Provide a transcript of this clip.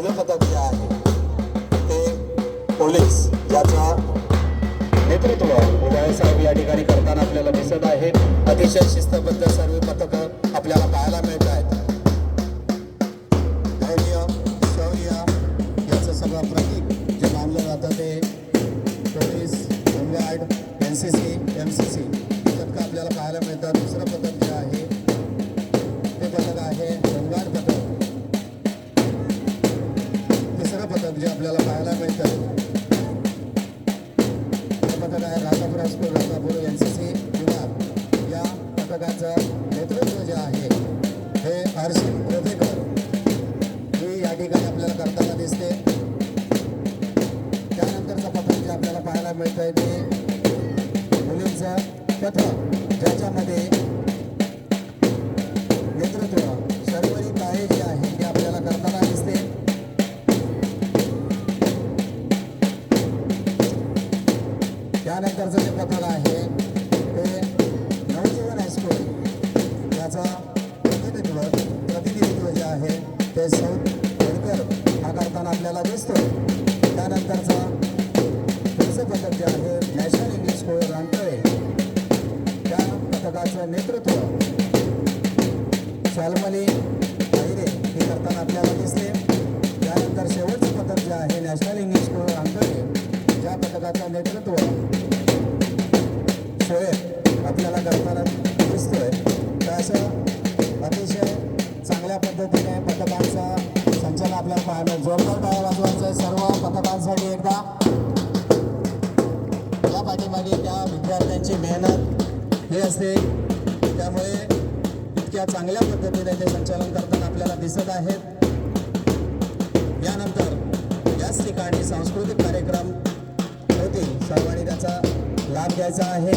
पहिलं पदक जे आहे ते पोलीस ज्याचा नेतृत्व उदय साहेब या ठिकाणी करताना आपल्याला दिसत आहे। अतिशय शिस्तबद्ध सर्व पथकं आपल्याला पाहायला मिळत आहेत। धैर्य शौर्य याचं सगळं प्रतीक जे मानलं जातं ते पोलीस, होमगार्ड, NCC, MCC पथकं आपल्याला पाहायला मिळतात। दुसरं पथक जे आहे ते पथक आहे होमगार्ड पथक। तिसरं पथक जे आपल्याला पाहायला मिळतं पथक आहे राजापूर स्कूल, राजापूर NCC विभाग। या पथकाचं नेतृत्व जे आहे हे हर्षित रोधेकर हे या ठिकाणी आपल्याला करताना दिसते। त्यानंतरचं पथक जे आपल्याला पाहायला मिळतंय ते मुलींचं पथक ज्याच्यामध्ये नेतृत्व शर्वरी काळे जे आहे ते आपल्याला करताना दिसते। त्यानंतरचं जे पथक आहे ते नवजीवन हायस्कूल याचा प्रतिनिधित्व जे आहे ते सौ खेडकर हा करताना आपल्याला दिसतो। त्यानंतरचं पुढचं पथक जे आहे नॅशनल इंग्लिश स्कूल रांटळे त्या पथकाचं नेतृत्व शालमली तायरे हे करताना आपल्याला दिसते। त्यानंतर शेवटचं पथक जे आहे नॅशनल इंग्लिश स्कूल रांटळे ज्या पथकाचं नेतृत्व शोएब आपल्याला करताना दिसतोय। तर असं अतिशय चांगल्या पद्धतीने पथकांचं संचालन आपल्याला पाहायला जोरदार टाळ्या वाजवायचं आहे सर्व पथकांसाठी एकदा। या पाठीमागे त्या विद्यार्थ्यांची मेहनत हे असते, त्यामुळे इतक्या चांगल्या पद्धतीने ते संचालन करताना आपल्याला दिसत आहेत। यानंतर याच ठिकाणी सांस्कृतिक कार्यक्रम होतील, सर्वांनी त्याचा लाभ घ्यायचा आहे।